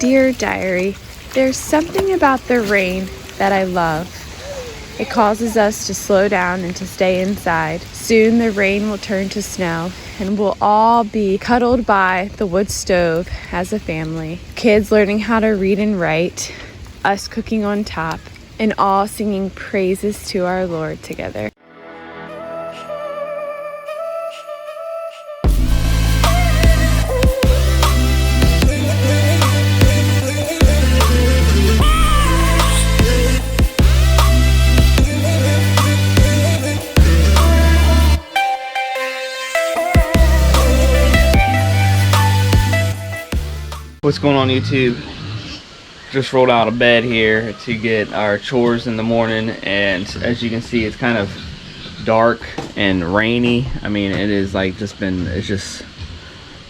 Dear Diary, there's something about the rain that I love. It causes us to slow down and to stay inside. Soon the rain will turn to snow and we'll all be cuddled by the wood stove as a family. Kids learning how to read and write, us cooking on top, and all singing praises to our Lord together. What's going on, YouTube? Just rolled out of bed here to get our chores in the morning, and as you can see, it's kind of dark and rainy. I mean, it is like it's just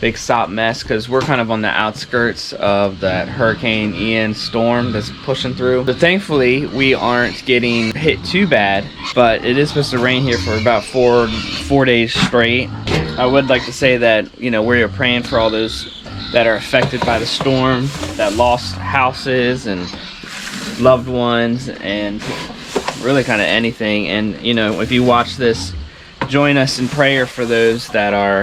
big stop mess because we're kind of on the outskirts of that Hurricane Ian storm that's pushing through. So thankfully we aren't getting hit too bad, but it is supposed to rain here for about four days straight. I would like to say that, you know, we're praying for all those that are affected by the storm, that lost houses and loved ones and really kind of anything. And you know, if you watch this, join us in prayer for those that are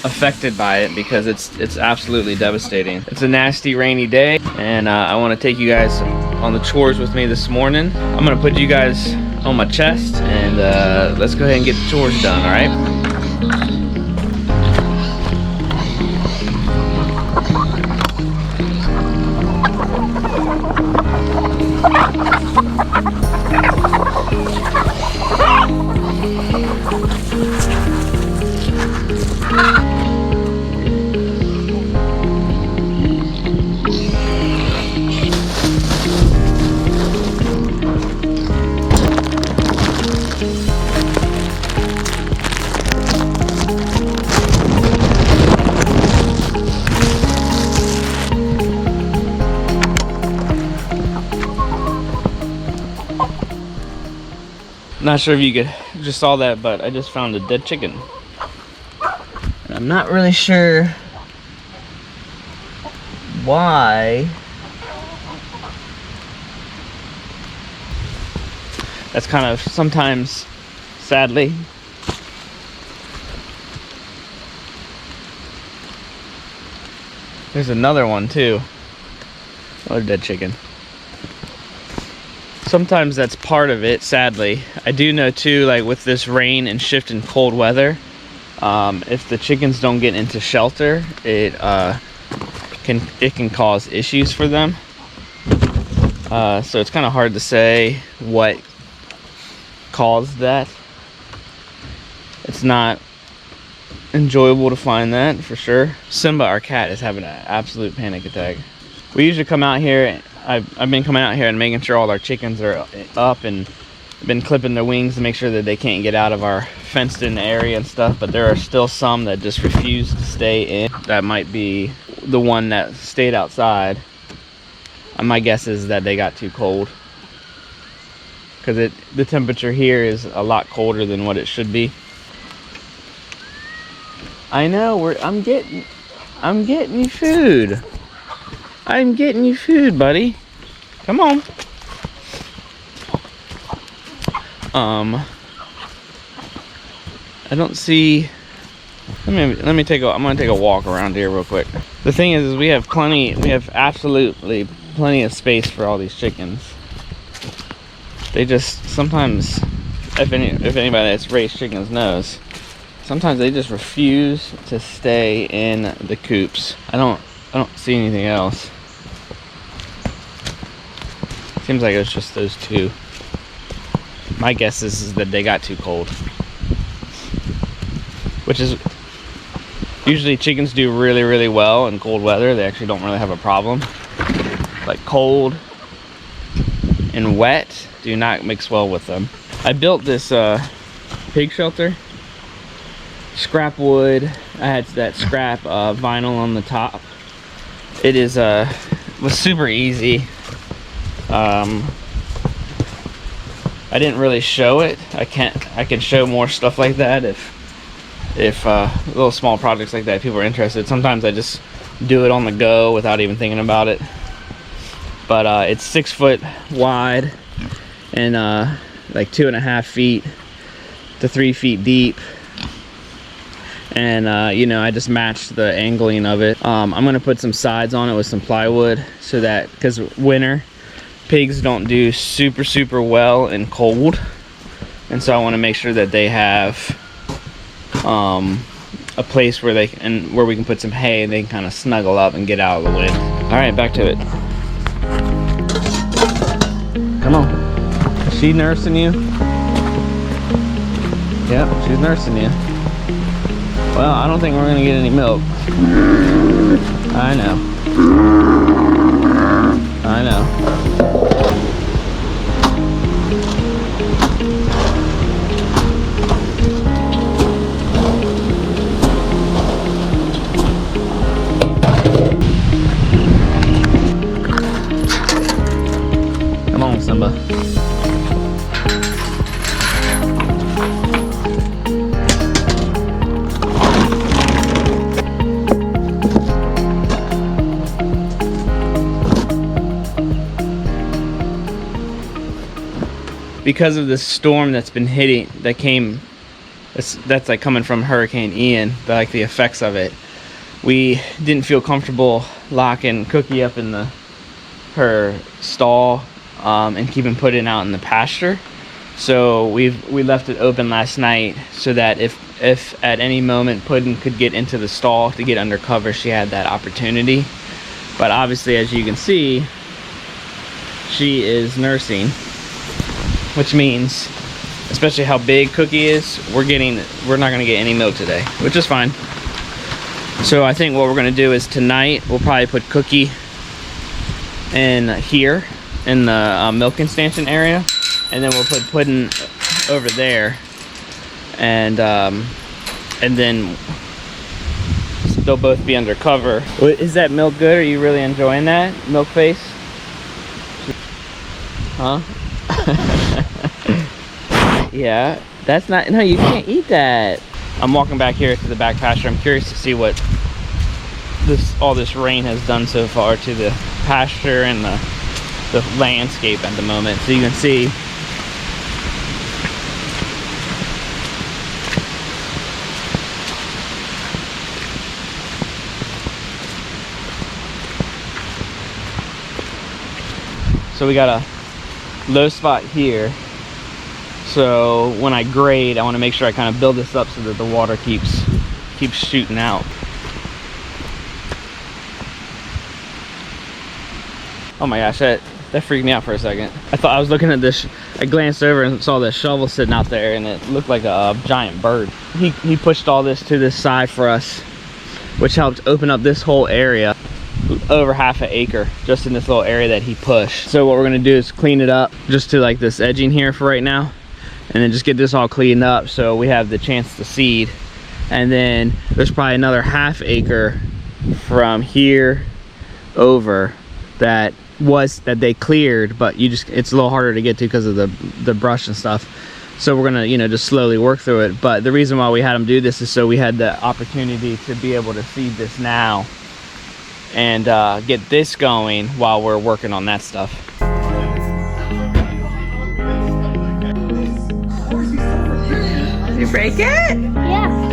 affected by it, because it's absolutely devastating. It's a nasty rainy day, and I want to take you guys on the chores with me this morning. I'm gonna put you guys on my chest and let's go ahead and get the chores done. All right. Not sure if you just saw that, but I just found a dead chicken. And I'm not really sure why. That's kind of sometimes, sadly. There's another one too. Another dead chicken. Sometimes that's part of it, sadly. I do know too, like with this rain and shift in cold weather, if the chickens don't get into shelter, it can cause issues for them. So it's kind of hard to say what caused that. It's not enjoyable to find that, for sure. Simba, our cat, is having an absolute panic attack. We usually come out here. I've been coming out here and making sure all our chickens are up, and been clipping their wings to make sure that they can't get out of our fenced in area and stuff, but there are still some that just refuse to stay in. That might be the one that stayed outside. My guess is that they got too cold, because the temperature here is a lot colder than what it should be. I know, I'm getting you food. I'm getting you food, buddy. Come on. I don't see. Let me take I'm gonna take a walk around here real quick. The thing is we have absolutely plenty of space for all these chickens. They just sometimes, if anybody that's raised chickens knows, sometimes they just refuse to stay in the coops. I don't see anything else. Seems like it's just those two. My guess is that they got too cold. Which is, usually chickens do really, really well in cold weather. They actually don't really have a problem. Like cold and wet do not mix well with them. I built this pig shelter. Scrap wood. I had that scrap vinyl on the top. It was super easy. I didn't really show it. I can show more stuff like that if little small projects like that, if people are interested. Sometimes I just do it on the go without even thinking about it. But it's 6 foot wide and like 2.5 feet to 3 feet deep. And you know, I just matched the angling of it. I'm gonna put some sides on it with some plywood so that, because winter pigs don't do super well in cold, and so I want to make sure that they have a place where they can, where we can put some hay and they can kind of snuggle up and get out of the wind. All right, back to it. Come on. Is she nursing you? Yep, she's nursing you. Well, I don't think we're gonna get any milk. I know. I know. Come on, Simba. Because of this storm that's been hitting, that's like coming from Hurricane Ian, like the effects of it, we didn't feel comfortable locking Cookie up in her stall and keeping Puddin out in the pasture. So we left it open last night so that if at any moment Puddin could get into the stall to get under cover, she had that opportunity. But obviously, as you can see, she is nursing, which means, especially how big Cookie is, we're not gonna get any milk today, which is fine. So I think what we're gonna do is tonight we'll probably put Cookie in here in the milking stanchion area, and then we'll put Puddin over there, and then they'll both be under cover. Is that milk good? Are you really enjoying that milk face? Huh? Yeah, that's not, no, you can't eat that. I'm walking back here to the back pasture. I'm curious to see what all this rain has done so far to the pasture and the landscape at the moment. So you can see so we got a low spot here. So when I grade, I want to make sure I kind of build this up so that the water keeps shooting out. Oh my gosh, that freaked me out for a second. I thought I was looking at this, I glanced over and saw this shovel sitting out there and it looked like a giant bird. He pushed all this to this side for us, which helped open up this whole area, over 1/2 acre, just in this little area that he pushed. So what we're gonna do is clean it up just to like this edging here for right now, and then just get this all cleaned up so we have the chance to seed. And then there's probably another 1/2 acre from here over that they cleared, but it's a little harder to get to because of the brush and stuff. So we're gonna, you know, just slowly work through it. But the reason why we had them do this is so we had the opportunity to be able to seed this now and get this going while we're working on that stuff. Did you break it? Yeah.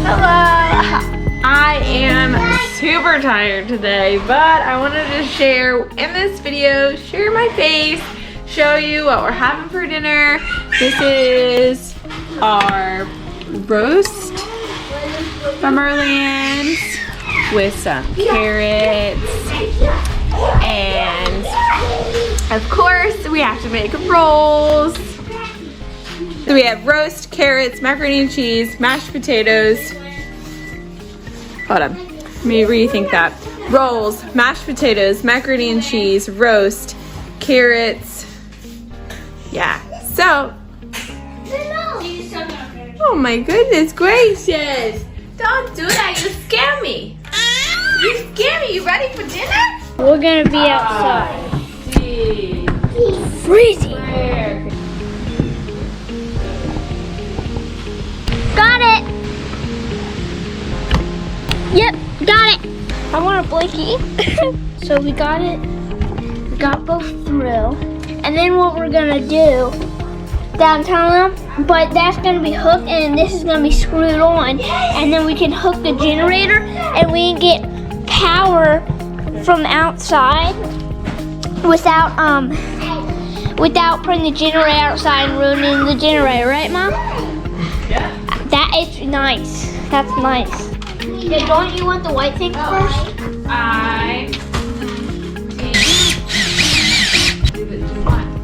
Hello! I am super tired today, but I wanted to share in this video, share my face, show you what we're having for dinner. This is our roast from our land with some carrots, and of course we have to make rolls. So we have roast, carrots, macaroni and cheese, mashed potatoes. Hold on, let me rethink that. rolls, mashed potatoes, macaroni and cheese, roast, carrots. Yeah, so. Oh my goodness gracious. Don't do that, you scare me. You scare me, you ready for dinner? We're gonna be outside. Freezing. Got it. Yep, got it. I want a blankie. So we got it. We got both through. And then what we're gonna do, I'm telling them, but that's gonna be hooked and this is gonna be screwed on. And then we can hook the generator and we can get power from outside without putting the generator outside and ruining the generator, right, Mom? Yeah. That is nice. That's nice. Yeah, don't you want the white thing first?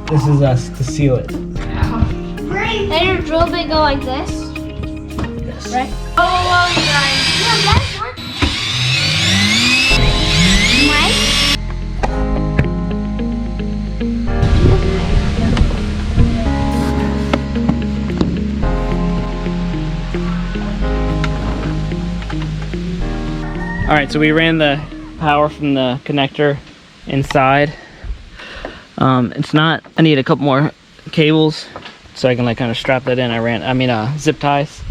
This is us to seal it. Then your drill bit go like this. Yes. Right? Oh, you guys. Yeah, that's one. All right, so we ran the power from the connector inside. It's not, I need a couple more cables so I can like kind of strap that in. Zip ties.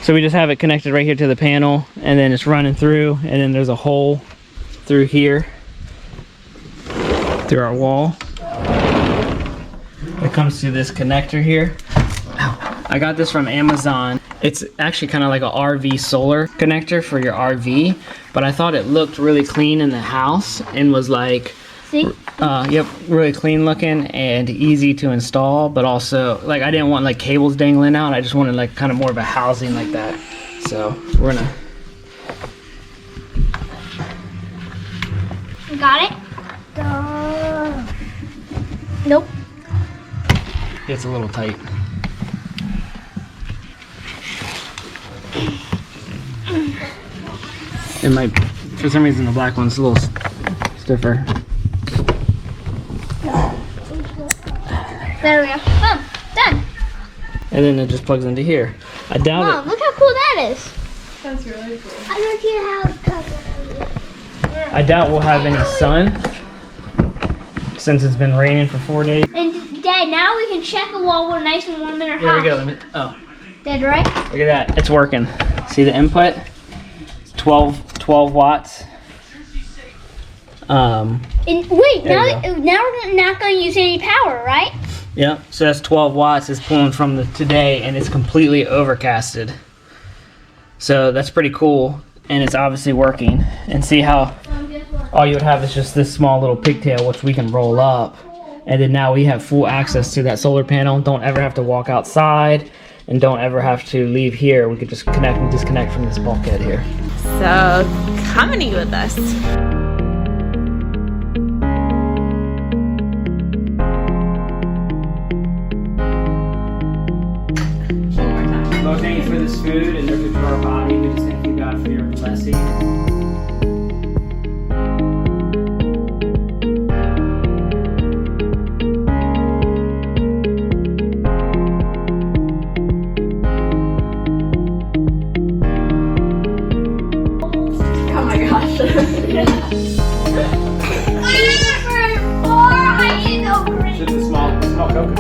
So we just have it connected right here to the panel and then it's running through and then there's a hole through here, through our wall. It comes to this connector here. I got this from Amazon. It's actually kind of like a RV solar connector for your RV, but I thought it looked really clean in the house and was like, See? Yep, really clean looking and easy to install, but also like I didn't want like cables dangling out. I just wanted like kind of more of a housing like that. So we're gonna. You got it? Nope. It's a little tight. It might, for some reason the black one's a little stiffer. There we go. Boom. Done. And then it just plugs into here. I doubt Mom, look how cool that is. That's really cool. I don't care how it's covered. I doubt we'll have any sun since it's been raining for 4 days. And Dad, now we can check it while we're nice and warm in our Here we house. go. Oh, Dad, right? look at that. It's working. See the input? It's 12 watts. And wait, There you now we're not going to use any power, right? Yep, so that's 12 watts. It's pulling from the today and it's completely overcasted. So that's pretty cool and it's obviously working. And see how all you would have is just this small little pigtail which we can roll up. And then now we have full access to that solar panel. Don't ever have to walk outside and don't ever have to leave here. We could just connect and disconnect from this bulkhead here. So come and eat with us. Lord, thank you for this food and they're good for our body. We just thank you, God, for your blessing. Oh my gosh. Just a small coconut.